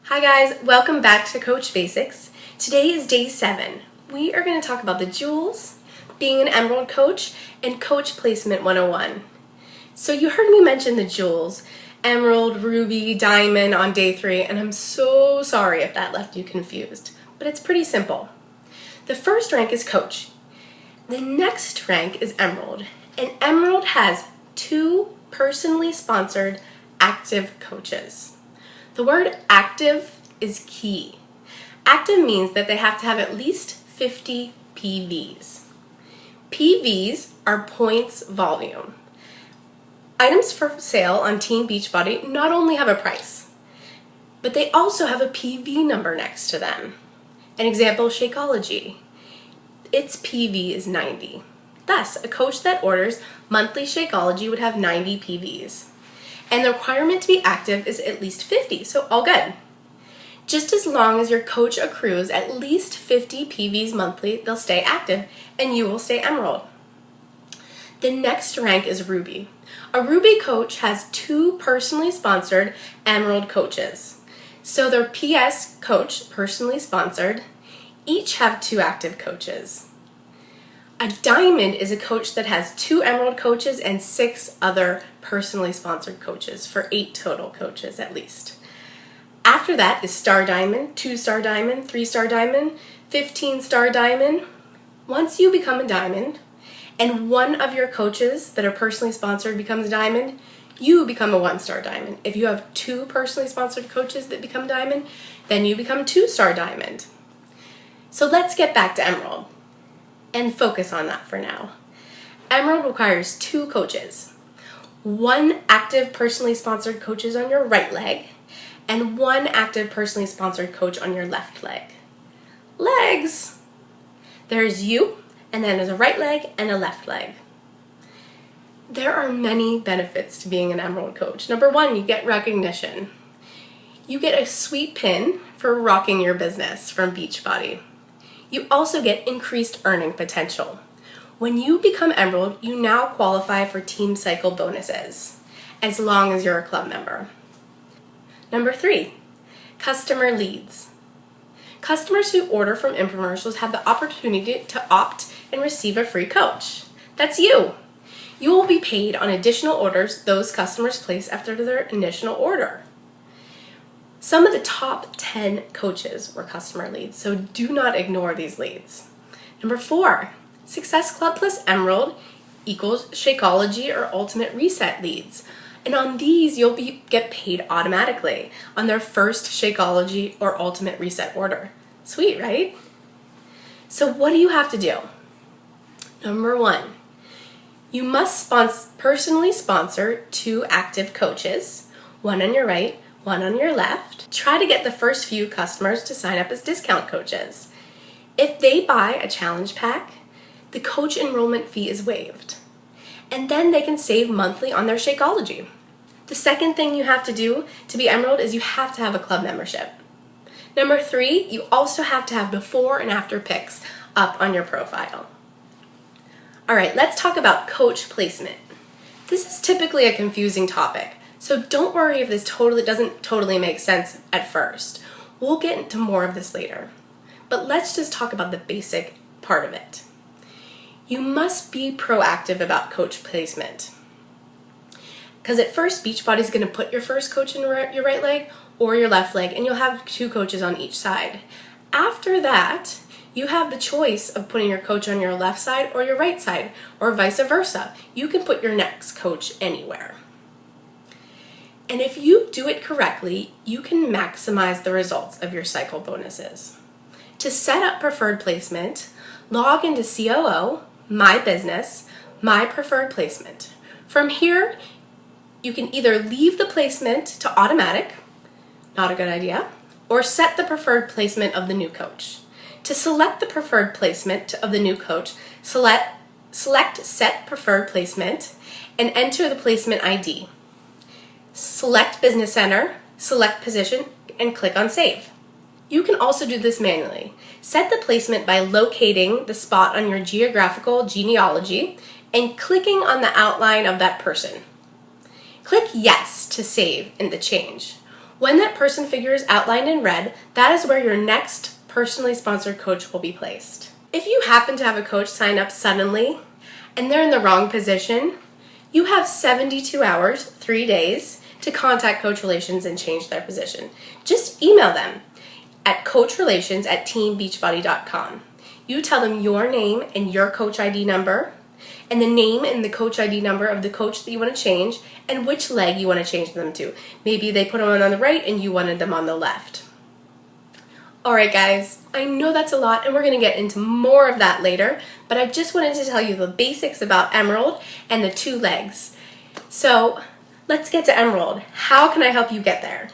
Hi guys, welcome back to Coach Basics. Today is day 7. We are going to talk about the jewels, being an Emerald coach, and Coach Placement 101. So you heard me mention the jewels, Emerald, Ruby, Diamond on day 3, and I'm so sorry if that left you confused, but it's pretty simple. The first rank is Coach. The next rank is Emerald, and Emerald has 2 personally sponsored active coaches. The word active is key. Active means that they have to have at least 50 PVs. PVs are points volume. Items for sale on Team Beachbody not only have a price, but they also have a PV number next to them. An example, Shakeology. Its PV is 90. Thus, a coach that orders monthly Shakeology would have 90 PVs. And the requirement to be active is at least 50, so all good. Just as long as your coach accrues at least 50 PVs monthly, they'll stay active and you will stay Emerald. The next rank is Ruby. A Ruby coach has 2 personally sponsored Emerald coaches. So their PS coach, personally sponsored, each have 2 active coaches. A Diamond is a coach that has 2 Emerald coaches and 6 other personally sponsored coaches, for 8 total coaches at least. After that is Star Diamond, 2-star Diamond, 3-star Diamond, 15-star Diamond. Once you become a Diamond and one of your coaches that are personally sponsored becomes a Diamond, you become a 1-star Diamond. If you have 2 personally sponsored coaches that become Diamond, then you become 2-star Diamond. So let's get back to Emerald and focus on that for now. Emerald requires 2 coaches. 1 active personally sponsored coaches on your right leg and 1 active personally sponsored coach on your left leg. Legs! There's you, and then there's a right leg and a left leg. There are many benefits to being an Emerald coach. Number 1, you get recognition. You get a sweet pin for rocking your business from Beachbody. You also get increased earning potential. When you become Emerald, you now qualify for Team Cycle bonuses, as long as you're a club member. Number 3, customer leads. Customers who order from infomercials have the opportunity to opt and receive a free coach. That's you. You will be paid on additional orders those customers place after their initial order. Some of the top 10 coaches were customer leads, so do not ignore these leads. Number 4, Success Club plus Emerald equals Shakeology or Ultimate Reset leads. And on these, you'll get paid automatically on their first Shakeology or Ultimate Reset order. Sweet, right? So what do you have to do? Number 1, you must personally sponsor 2 active coaches, 1 on your right, 1 on your left. Try to get the first few customers to sign up as discount coaches. If they buy a challenge pack, the coach enrollment fee is waived. And then they can save monthly on their Shakeology. The second thing you have to do to be Emerald is you have to have a club membership. Number 3, you also have to have before and after pics up on your profile. All right, let's talk about coach placement. This is typically a confusing topic. So don't worry if this doesn't totally make sense at first. We'll get into more of this later. But let's just talk about the basic part of it. You must be proactive about coach placement. Because at first, Beachbody is going to put your first coach in your right leg or your left leg, and you'll have 2 coaches on each side. After that, you have the choice of putting your coach on your left side or your right side, or vice versa. You can put your next coach anywhere. And if you do it correctly, you can maximize the results of your cycle bonuses. To set up preferred placement, log into COO, My Business, My Preferred Placement. From here, you can either leave the placement to automatic, not a good idea, or set the preferred placement of the new coach. To select the preferred placement of the new coach, select Set Preferred Placement and enter the placement ID. Select Business Center, select Position, and click on Save. You can also do this manually. Set the placement by locating the spot on your geographical genealogy and clicking on the outline of that person. Click Yes to save in the change. When that person figure is outlined in red, that is where your next personally sponsored coach will be placed. If you happen to have a coach sign up suddenly and they're in the wrong position, you have 72 hours, 3 days, to contact Coach Relations and change their position. Just email them at coachrelations@teambeachbody.com. You tell them your name and your coach ID number, and the name and the coach ID number of the coach that you want to change, and which leg you want to change them to. Maybe they put them on the right and you wanted them on the left. Alright guys, I know that's a lot and we're going to get into more of that later, but I just wanted to tell you the basics about Emerald and the 2 legs. So let's get to Emerald. How can I help you get there?